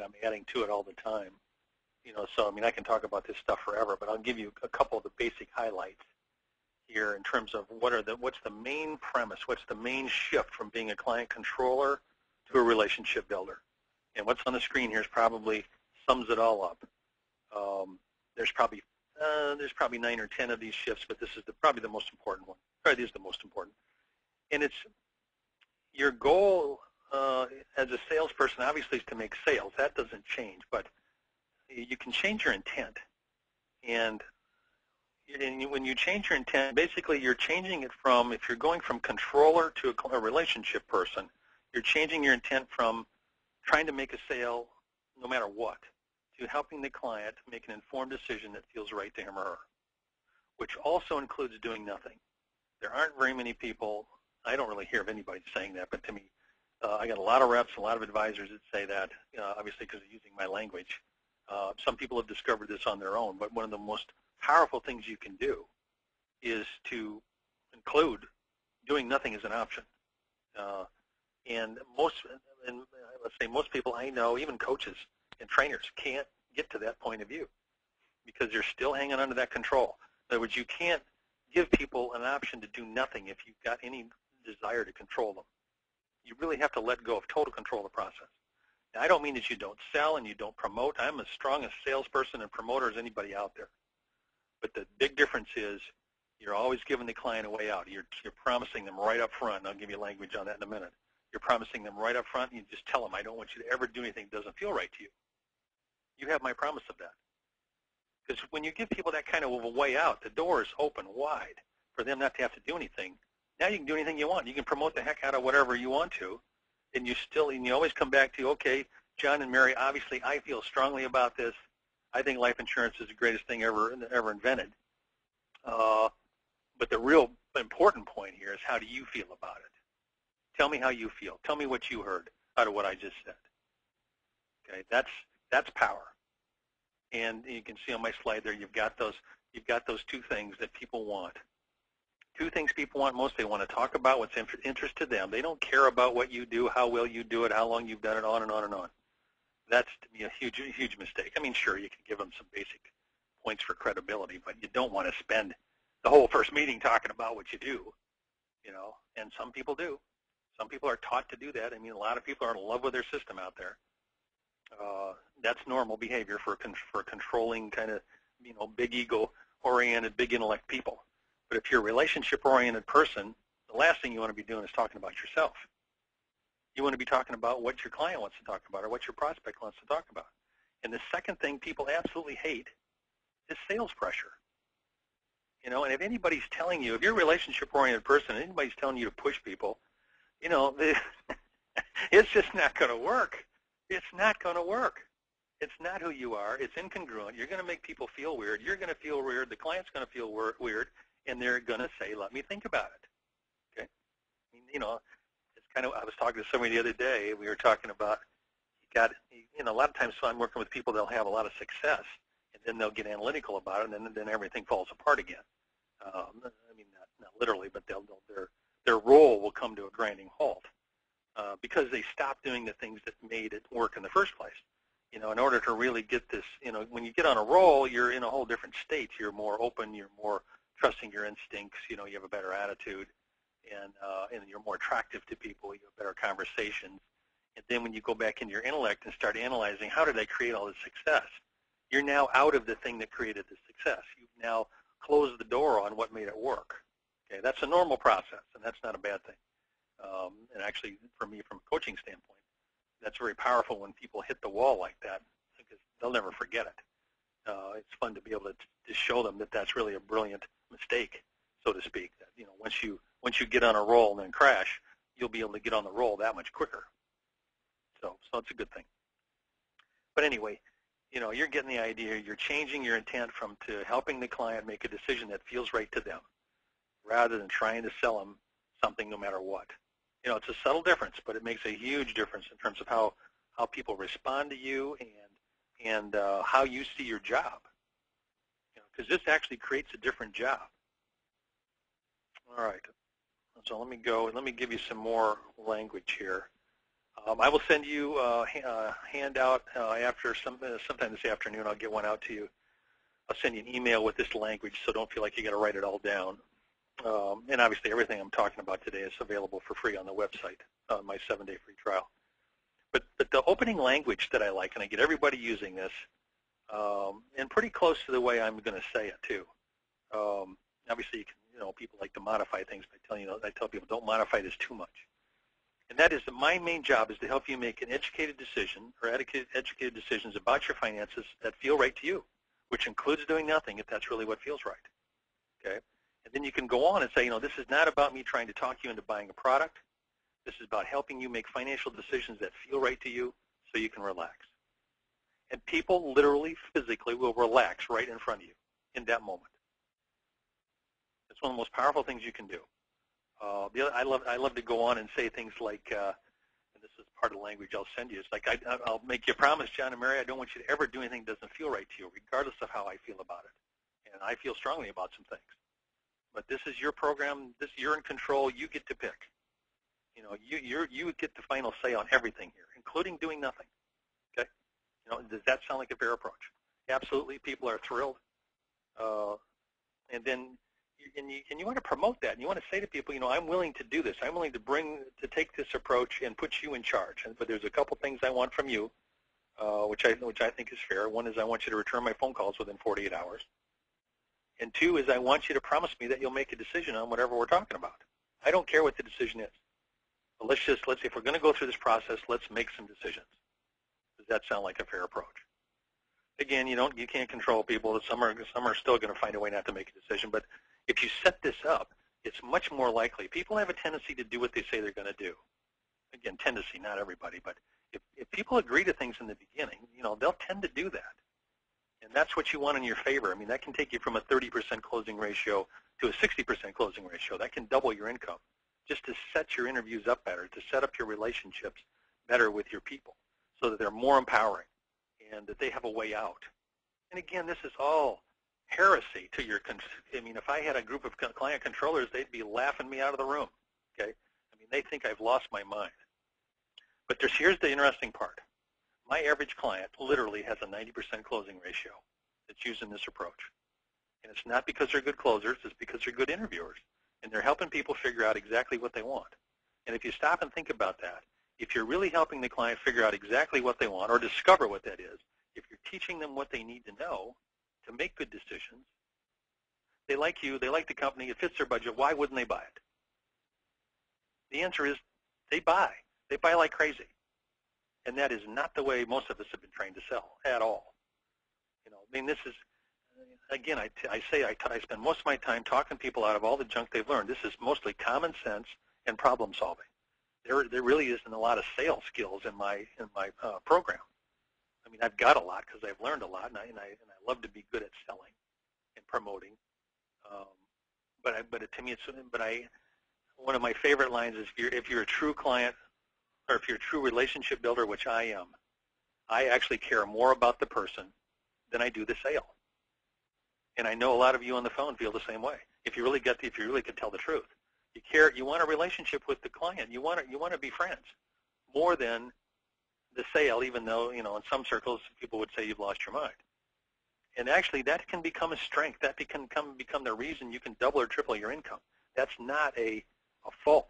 I'm adding to it all the time. So I mean, I can talk about this stuff forever, but I'll give you a couple of the basic highlights here in terms of what's the main premise, what's the main shift from being a client controller to a relationship builder. And what's on the screen here is probably sums it all up. There's probably 9 or 10 of these shifts, but this is probably the most important one. Probably is the most important. And it's your goal as a salesperson, obviously, is to make sales. That doesn't change, but you can change your intent. And when you change your intent, basically you're changing it from, if you're going from controller to a relationship person, you're changing your intent from trying to make a sale no matter what to helping the client make an informed decision that feels right to him or her, which also includes doing nothing. There aren't very many people, I don't really hear of anybody saying that, but to me, I got a lot of reps, a lot of advisors that say that, obviously because they're using my language. Some people have discovered this on their own, but one of the most powerful things you can do is to include doing nothing as an option. And let's say most people I know, even coaches and trainers, can't get to that point of view because they're still hanging on to that control. In other words, you can't give people an option to do nothing if you've got any desire to control them. You really have to let go of total control of the process. Now, I don't mean that you don't sell and you don't promote. I'm as strong a salesperson and promoter as anybody out there. But the big difference is you're always giving the client a way out. You're promising them right up front, and I'll give you language on that in a minute. You're promising them right up front, and you just tell them, I don't want you to ever do anything that doesn't feel right to you. You have my promise of that. Because when you give people that kind of a way out, the door is open wide for them not to have to do anything. Now you can do anything you want. You can promote the heck out of whatever you want to, and you always come back to, okay, John and Mary, obviously I feel strongly about this. I think life insurance is the greatest thing ever invented. But the real important point here is, how do you feel about it? Tell me how you feel. Tell me what you heard out of what I just said. Okay, that's power. And you can see on my slide there, you've got those two things that people want. Two things people want most. They want to talk about what's interest to them. They don't care about what you do, how well you do it, how long you've done it, on and on and on. That's, to me, a huge mistake. I mean, sure, you can give them some basic points for credibility, but you don't want to spend the whole first meeting talking about what you do, and some people do. Some people are taught to do that. I mean, a lot of people are in love with their system out there. That's normal behavior for controlling kind of, big ego-oriented, big intellect people. But if you're a relationship-oriented person, the last thing you want to be doing is talking about yourself. You want to be talking about what your client wants to talk about or what your prospect wants to talk about. And the second thing people absolutely hate is sales pressure. And if anybody's telling you, if you're a relationship-oriented person, and anybody's telling you to push people, it's just not going to work. It's not going to work. It's not who you are. It's incongruent. You're going to make people feel weird. You're going to feel weird. The client's going to feel weird, and they're going to say, let me think about it. Okay? I mean, it's kind of, I was talking to somebody the other day. We were talking about, a lot of times I'm working with people, they'll have a lot of success, and then they'll get analytical about it, and then everything falls apart again. I mean, not literally, but their role will come to a grinding halt because they stopped doing the things that made it work in the first place. In order to really get this, when you get on a roll, you're in a whole different state. You're more open. You're more trusting your instincts. You have a better attitude, and you're more attractive to people. You have better conversations. And then when you go back into your intellect and start analyzing, how did I create all this success? You're now out of the thing that created the success. You've now closed the door on what made it work. Okay, that's a normal process, and that's not a bad thing. And actually, for me, from a coaching standpoint, that's very powerful when people hit the wall like that, because they'll never forget it. It's fun to be able to show them that that's really a brilliant mistake, so to speak. That once you get on a roll and then crash, you'll be able to get on the roll that much quicker. So it's a good thing. But anyway, you're getting the idea. You're changing your intent to helping the client make a decision that feels right to them, rather than trying to sell them something no matter what. It's a subtle difference, but it makes a huge difference in terms of how people respond to you and how you see your job. Because this actually creates a different job. All right. So let me give you some more language here. I will send you a handout after sometime this afternoon. I'll get one out to you. I'll send you an email with this language, so don't feel like you got to write it all down. And obviously, everything I'm talking about today is available for free on the website, my 7-day free trial. But the opening language that I like, and I get everybody using this, and pretty close to the way I'm going to say it too. Obviously, people like to modify things by telling I tell people don't modify this too much. And that is that my main job is to help you make an educated decision or educated decisions about your finances that feel right to you, which includes doing nothing if that's really what feels right. Okay? And then you can go on and say, this is not about me trying to talk you into buying a product. This is about helping you make financial decisions that feel right to you so you can relax. And people literally, physically will relax right in front of you in that moment. It's one of the most powerful things you can do. I love to go on and say things like, and this is part of the language I'll send you. It's like, I'll make you a promise, John and Mary, I don't want you to ever do anything that doesn't feel right to you, regardless of how I feel about it. And I feel strongly about some things. But this is your program. You're in control. You get to pick. You get the final say on everything here, including doing nothing. Okay? Does that sound like a fair approach? Absolutely. People are thrilled. And then you want to promote that. And you want to say to people, I'm willing to do this. I'm willing to take this approach and put you in charge. But there's a couple things I want from you, which I think is fair. One is I want you to return my phone calls within 48 hours. And two is I want you to promise me that you'll make a decision on whatever we're talking about. I don't care what the decision is. But let's say if we're going to go through this process, let's make some decisions. Does that sound like a fair approach? Again, you can't control people. Some are still going to find a way not to make a decision. But if you set this up, it's much more likely. People have a tendency to do what they say they're going to do. Again, tendency, not everybody. But if people agree to things in the beginning, they'll tend to do that. And that's what you want in your favor. I mean, that can take you from a 30% closing ratio to a 60% closing ratio. That can double your income just to set your interviews up better, to set up your relationships better with your people so that they're more empowering and that they have a way out. And again, this is all heresy to your, if I had a group of client controllers, they'd be laughing me out of the room, okay? They think I've lost my mind. But here's the interesting part. My average client literally has a 90% closing ratio that's using this approach. And it's not because they're good closers, it's because they're good interviewers. And they're helping people figure out exactly what they want. And if you stop and think about that, if you're really helping the client figure out exactly what they want or discover what that is, if you're teaching them what they need to know to make good decisions, they like you, they like the company, it fits their budget, why wouldn't they buy it? The answer is they buy. They buy like crazy. And that is not the way most of us have been trained to sell at all. This is, again, I spend most of my time talking people out of all the junk they've learned. This is mostly common sense and problem solving. There really isn't a lot of sales skills in my program. I've got a lot because I've learned a lot, and I love to be good at selling and promoting. One of my favorite lines is if you're a true client or if you're a true relationship builder, which I am, I actually care more about the person than I do the sale. And I know a lot of you on the phone feel the same way. If you really could tell the truth, you want a relationship with the client. You want to be friends more than the sale, even though, in some circles, people would say you've lost your mind. And actually, that can become a strength. That can become the reason you can double or triple your income. That's not a fault.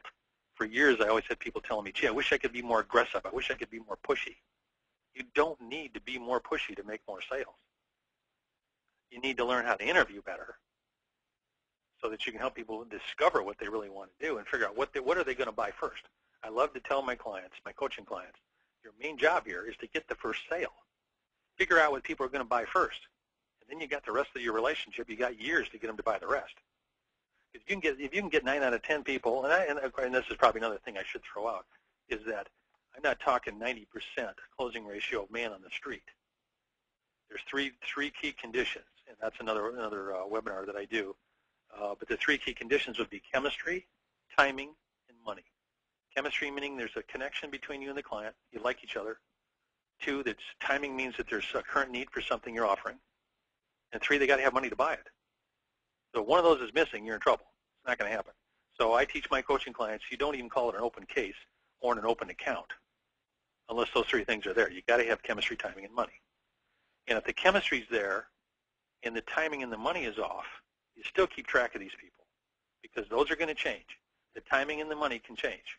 For years, I always had people telling me, gee, I wish I could be more aggressive. I wish I could be more pushy. You don't need to be more pushy to make more sales. You need to learn how to interview better so that you can help people discover what they really want to do and figure out what are they going to buy first. I love to tell my clients, my coaching clients, your main job here is to get the first sale. Figure out what people are going to buy first. And then you got the rest of your relationship. You got years to get them to buy the rest. If you can get 9 out of 10 people, and this is probably another thing I should throw out, is that I'm not talking 90% closing ratio of man on the street. There's three key conditions, and that's another webinar that I do. But the 3 key conditions would be chemistry, timing, and money. Chemistry meaning there's a connection between you and the client. You like each other. 2, that timing means that there's a current need for something you're offering. And 3, they got to have money to buy it. So if one of those is missing, you're in trouble. It's not going to happen. So I teach my coaching clients, you don't even call it an open case or an open account. unless those three things are there. You got to have chemistry, timing, and money. And if the chemistry's there and the timing and the money is off, you still keep track of these people because those are going to change. The timing and the money can change.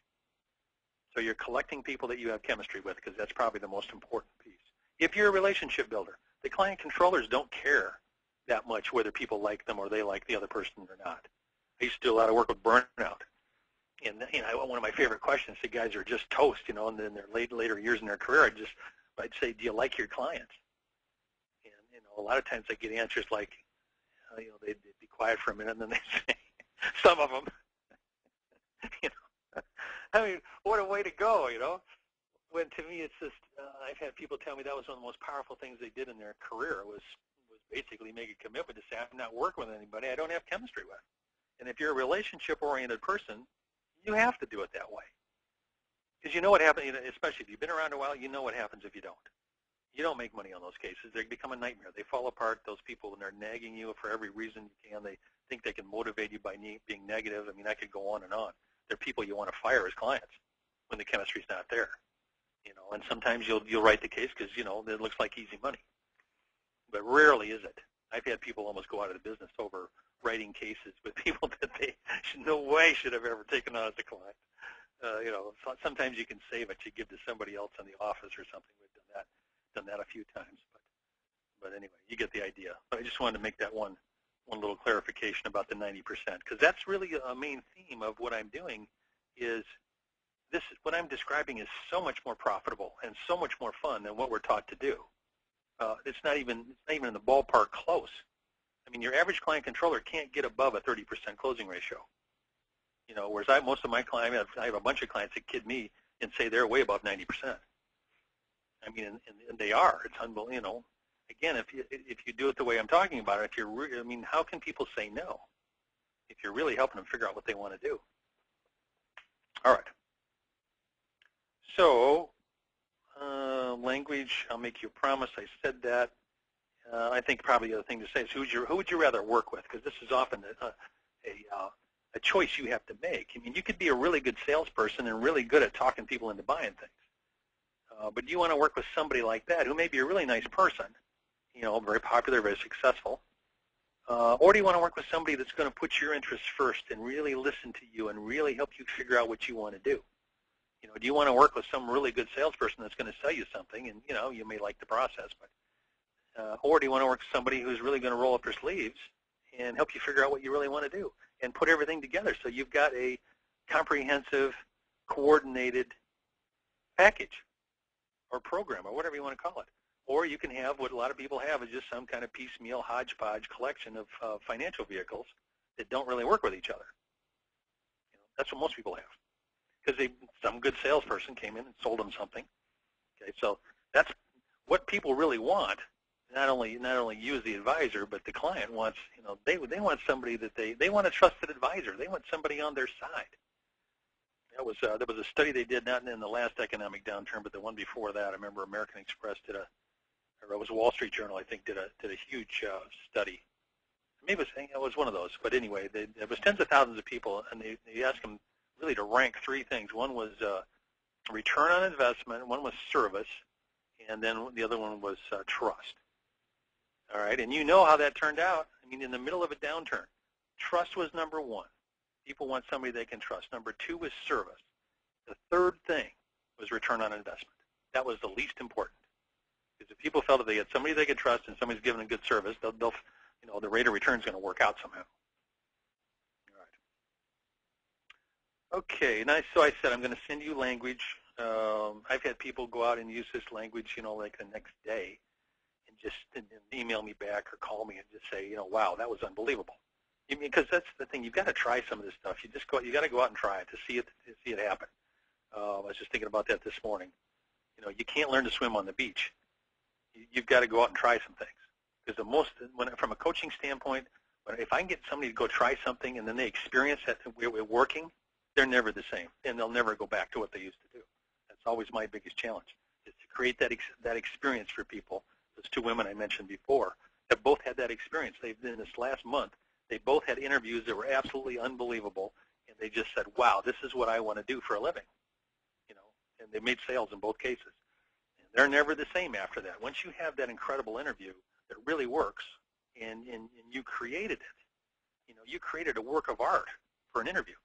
So you're collecting people that you have chemistry with because that's probably the most important piece. If you're a relationship builder, the client controllers don't care that much whether people like them or they like the other person or not. I used to do a lot of work with burnout. And one of my favorite questions, the guys are just toast, and then their later years in their career, I'd say, do you like your clients? And a lot of times I get answers like, they'd be quiet for a minute, and then they say, some of them, I mean, what a way to go, When to me it's just, I've had people tell me that was one of the most powerful things they did in their career was basically make a commitment to say, I'm not working with anybody I don't have chemistry with. And if you're a relationship-oriented person, you have to do it that way. Because you know what happens, especially if you've been around a while, you know what happens if you don't. You don't make money on those cases. They become a nightmare. They fall apart. Those people, when they're nagging you for every reason you can, they think they can motivate you by being negative. I mean, I could go on and on. They're people you want to fire as clients when the chemistry's not there. And sometimes you'll write the case because, it looks like easy money. But rarely is it. I've had people almost go out of the business over writing cases with people that they no way should have ever taken on as a client. Sometimes you can save it. You give to somebody else in the office or something. We've done that a few times. But anyway, you get the idea. But I just wanted to make that one little clarification about the 90%, because that's really a main theme of what I'm doing. Is what I'm describing is so much more profitable and so much more fun than what we're taught to do. It's not even in the ballpark close. I mean, your average client controller can't get above a 30% closing ratio. Whereas most of my clients, I have a bunch of clients that kid me and say they're way above 90%. I mean, and they are. It's unbelievable. Again, if you do it the way I'm talking about it, how can people say no if you're really helping them figure out what they want to do? All right. So, language, I'll make you a promise. I said that. I think probably the other thing to say is who would you rather work with? Because this is often a choice you have to make. I mean, you could be a really good salesperson and really good at talking people into buying things. But do you want to work with somebody like that who may be a really nice person, very popular, very successful? Or do you want to work with somebody that's going to put your interests first and really listen to you and really help you figure out what you want to do? Do you want to work with some really good salesperson that's going to sell you something, and you may like the process, but or do you want to work with somebody who's really going to roll up their sleeves and help you figure out what you really want to do and put everything together so you've got a comprehensive, coordinated package or program or whatever you want to call it? Or you can have what a lot of people have is just some kind of piecemeal hodgepodge collection of financial vehicles that don't really work with each other. That's what most people have. Because some good salesperson came in and sold them something. Okay, so that's what people really want. Not only you as the advisor, but the client wants. They want somebody that they want a trusted advisor. They want somebody on their side. There was a study they did not in the last economic downturn, but the one before that. I remember American Express or it was Wall Street Journal, I think, did a huge study. Maybe it was one of those, but anyway, it was tens of thousands of people, and they asked them really to rank three things. One was return on investment, one was service, and then the other one was trust. All right, and you know how that turned out. I mean, in the middle of a downturn, trust was number one. People want somebody they can trust. Number two was service. The third thing was return on investment. That was the least important. Because if people felt that they had somebody they could trust and somebody's giving them good service, they'll the rate of return is going to work out somehow. Okay, nice. So I said I'm going to send you language. I've had people go out and use this language, like the next day, and just email me back or call me and just say, wow, that was unbelievable. Because that's the thing. You've got to try some of this stuff. You got to go out and try it to see it happen. I was just thinking about that this morning. You can't learn to swim on the beach. You've got to go out and try some things. Because from a coaching standpoint, if I can get somebody to go try something and then they experience that it working, they're never the same, and they'll never go back to what they used to do. That's always my biggest challenge, is to create that experience for people. Those two women I mentioned before have both had that experience. In this last month, they both had interviews that were absolutely unbelievable, and they just said, wow, this is what I want to do for a living. and they made sales in both cases. And they're never the same after that. Once you have that incredible interview that really works, and you created it, you created a work of art for an interview.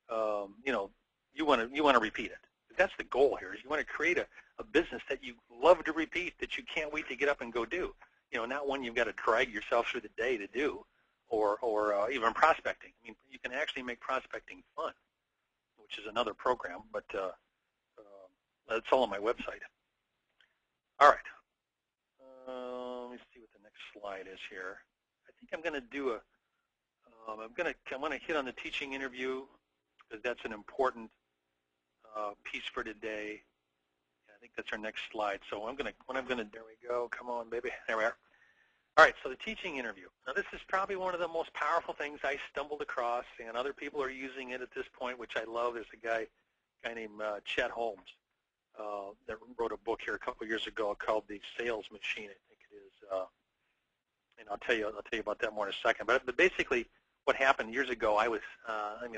You want to repeat it. That's the goal here. Is you want to create a business that you love to repeat, that you can't wait to get up and go do. Not one you've got to drag yourself through the day to do, or even prospecting. I mean, you can actually make prospecting fun, which is another program, but that's all on my website. All right. Let me see what the next slide is here. I think I'm going to do I'm going to hit on the teaching interview, because that's an important piece for today. I think that's our next slide. So there we go. Come on, baby. There we are. All right, so the teaching interview. Now, this is probably one of the most powerful things I stumbled across, and other people are using it at this point, which I love. There's a guy named Chet Holmes that wrote a book here a couple years ago called The Sales Machine, I think it is. And I'll tell you about that more in a second. But basically, what happened years ago, I've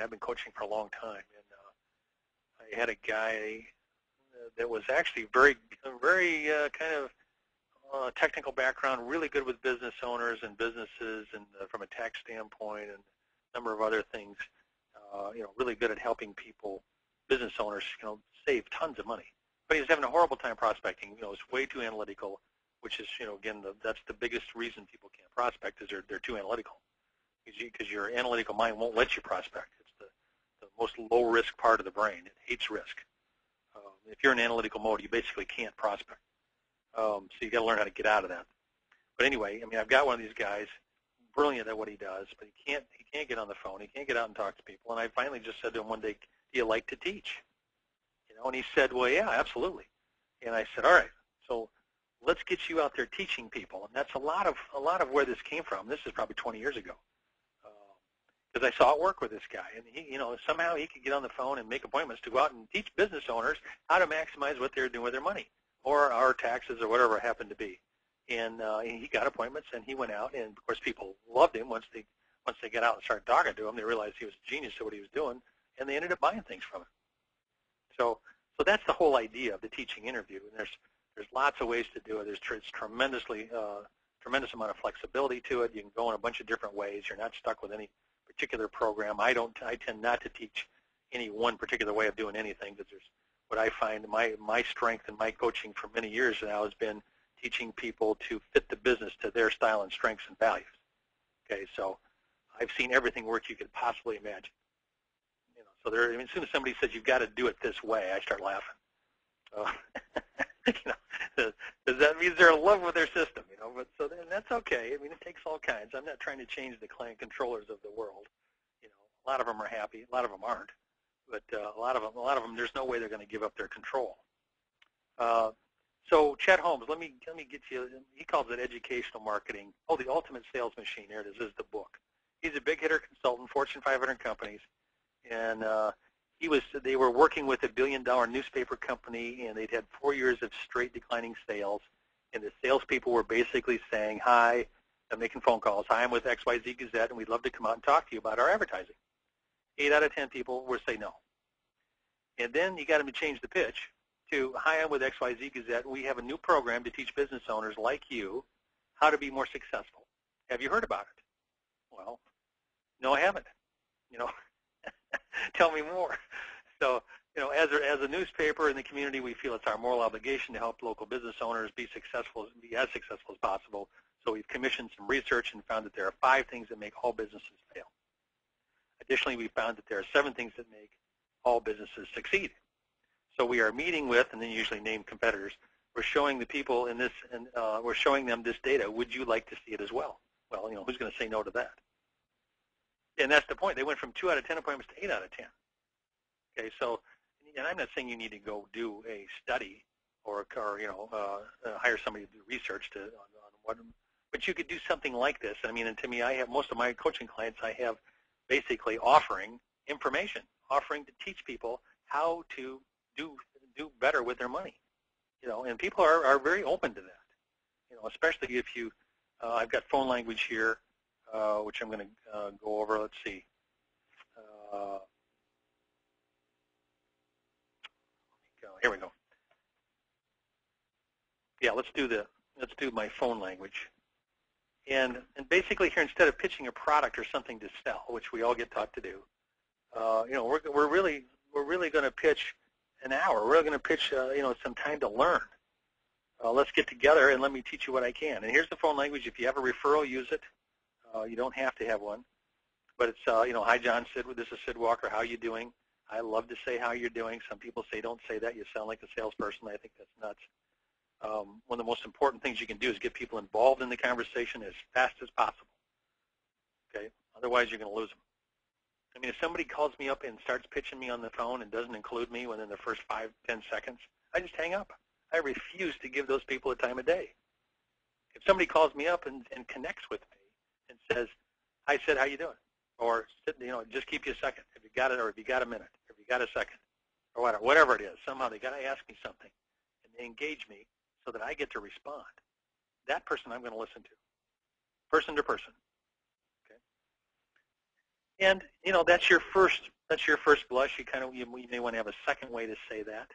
been coaching for a long time, and I had a guy that was actually very kind of technical background, really good with business owners and businesses, and from a tax standpoint, and a number of other things. Really good at helping people, business owners, save tons of money. But he was having a horrible time prospecting. It was way too analytical, which is, again, that's the biggest reason people can't prospect, is they're too analytical. Because your analytical mind won't let you prospect. It's the most low-risk part of the brain. It hates risk. If you're in analytical mode, you basically can't prospect. So you got to learn how to get out of that. But anyway, I've got one of these guys, brilliant at what he does, but he can't get on the phone. He can't get out and talk to people. And I finally just said to him one day, "Do you like to teach?" And he said, "Well, yeah, absolutely." And I said, "All right, so let's get you out there teaching people." And that's a lot of where this came from. This is probably 20 years ago. Because I saw it work with this guy, and he, somehow he could get on the phone and make appointments to go out and teach business owners how to maximize what they're doing with their money, or our taxes, or whatever it happened to be. And he got appointments, and he went out, and of course people loved him. Once they got out and started talking to him, they realized he was a genius at what he was doing, and they ended up buying things from him. So that's the whole idea of the teaching interview. And there's lots of ways to do it. There's tremendous amount of flexibility to it. You can go in a bunch of different ways. You're not stuck with any particular program. I tend not to teach any one particular way of doing anything, because there's what I find my strength in my coaching for many years now has been teaching people to fit the business to their style and strengths and values. Okay, so I've seen everything work you could possibly imagine. So as soon as somebody says you've got to do it this way, I start laughing. Because that means they're in love with their system, But so then that's okay. It takes all kinds. I'm not trying to change the client controllers of the world. A lot of them are happy. A lot of them aren't. But a lot of them, there's no way they're going to give up their control. So Chet Holmes, let me get you. He calls it educational marketing. Oh, the ultimate sales machine. There it is. This is the book. He's a big hitter consultant, Fortune 500 companies, and they were working with a billion-dollar newspaper company, and they'd had 4 years of straight declining sales. And the salespeople were basically saying, "Hi," I'm making phone calls. "Hi, I'm with XYZ Gazette, and we'd love to come out and talk to you about our advertising." 8 out of 10 people would say no. And then you got them to change the pitch to, "Hi, I'm with XYZ Gazette, and we have a new program to teach business owners like you how to be more successful. Have you heard about it?" Well, no, I haven't. Tell me more. So, as a newspaper in the community, we feel it's our moral obligation to help local business owners be as successful as possible. So we've commissioned some research and found that there are 5 things that make all businesses fail. Additionally, we found that there are 7 things that make all businesses succeed. So we are meeting with, and then usually name competitors. We're showing the people in this, and we're showing them this data. Would you like to see it as well? Well, who's going to say no to that? And that's the point. They went from 2 out of 10 appointments to 8 out of 10. Okay, so, and I'm not saying you need to go do a study or hire somebody to do research on what, but you could do something like this. And to me, I have most of my coaching clients. I have basically offering information, offering to teach people how to do better with their money. And people are very open to that. Especially if you, I've got phone language here, which I'm going to go over. Let's see. Here we go. Yeah, let's do my phone language. And basically here, instead of pitching a product or something to sell, which we all get taught to do, we're really going to pitch an hour. We're really going to pitch some time to learn. Let's get together and let me teach you what I can. And here's the phone language. If you have a referral, use it. You don't have to have one. But it's, hi, John, this is Sid Walker. How are you doing? I love to say how you're doing. Some people say don't say that. You sound like a salesperson. I think that's nuts. One of the most important things you can do is get people involved in the conversation as fast as possible. Okay? Otherwise, you're going to lose them. I mean, if somebody calls me up and starts pitching me on the phone and doesn't include me within the first 5, 10 seconds, I just hang up. I refuse to give those people the time of day. If somebody calls me up and connects with me and says, hi, Sid, how you doing? Or, just keep you a second, if you got it, or if you got a minute, or if you got a second, or whatever it is. Somehow they got to ask me something, and they engage me so that I get to respond. That person I'm going to listen to, person to person. Okay. And that's your first blush. You may want to have a second way to say that,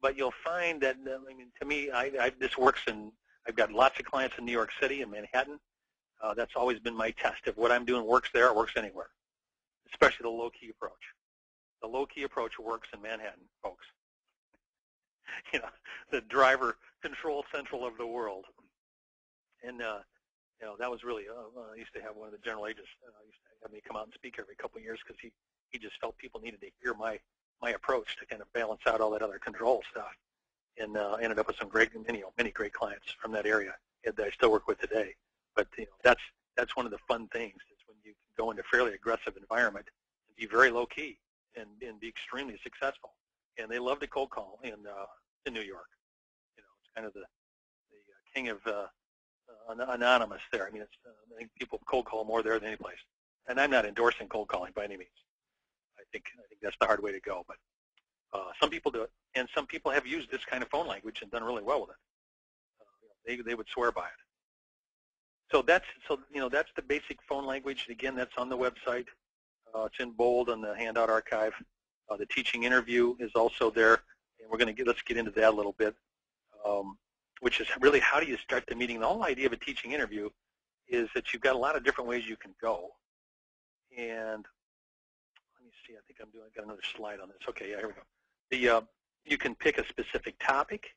but you'll find that to me, this works I've got lots of clients in New York City and Manhattan. That's always been my test. If what I'm doing works there, it works anywhere, especially the low-key approach. The low-key approach works in Manhattan, folks. The driver control central of the world. And, that was really, I used to have one of the general agents used to have me come out and speak every couple of years because he just felt people needed to hear my approach to kind of balance out all that other control stuff. And ended up with some many great clients from that area that I still work with today. But that's one of the fun things is when you can go into a fairly aggressive environment and be very low key and be extremely successful. And they love to cold call in New York. It's kind of the king of anonymous there. I mean, I think people cold call more there than any place. And I'm not endorsing cold calling by any means. I think that's the hard way to go. But some people do it, and some people have used this kind of phone language and done really well with it. They would swear by it. So that's the basic phone language. Again, that's on the website. It's in bold on the handout archive. The teaching interview is also there, and let's get into that a little bit, which is really how do you start the meeting. The whole idea of a teaching interview is that you've got a lot of different ways you can go. And let me see. I got another slide on this. Okay, yeah, here we go. You can pick a specific topic.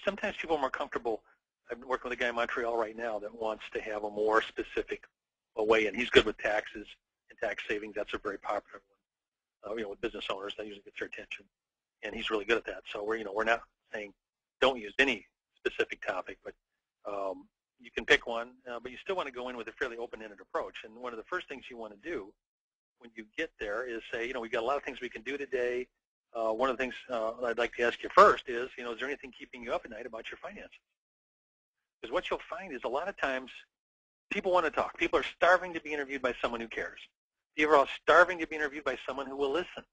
Sometimes people are more comfortable. I'm working with a guy in Montreal right now that wants to have a more specific way, and he's good with taxes and tax savings. That's a very popular one. With business owners, that usually gets their attention, and he's really good at that. So we're not saying don't use any specific topic, but you can pick one, but you still want to go in with a fairly open-ended approach. And one of the first things you want to do when you get there is say, we've got a lot of things we can do today. One of the things I'd like to ask you first is there anything keeping you up at night about your finances? Because what you'll find is a lot of times people want to talk. People are starving to be interviewed by someone who cares. People are starving to be interviewed by someone who will listen.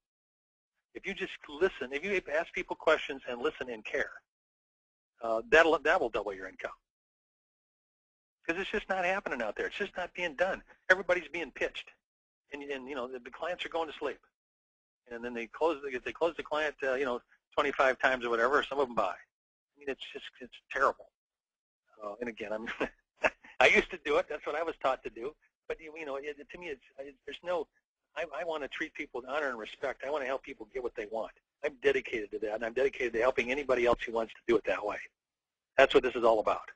If you just listen, if you ask people questions and listen and care, that will double your income. Because it's just not happening out there. It's just not being done. Everybody's being pitched, and the clients are going to sleep, and then they close the client 25 times or whatever. Some of them buy. I mean, it's terrible. And again, I used to do it. That's what I was taught to do. But to me, there's no. I want to treat people with honor and respect. I want to help people get what they want. I'm dedicated to that, and I'm dedicated to helping anybody else who wants to do it that way. That's what this is all about.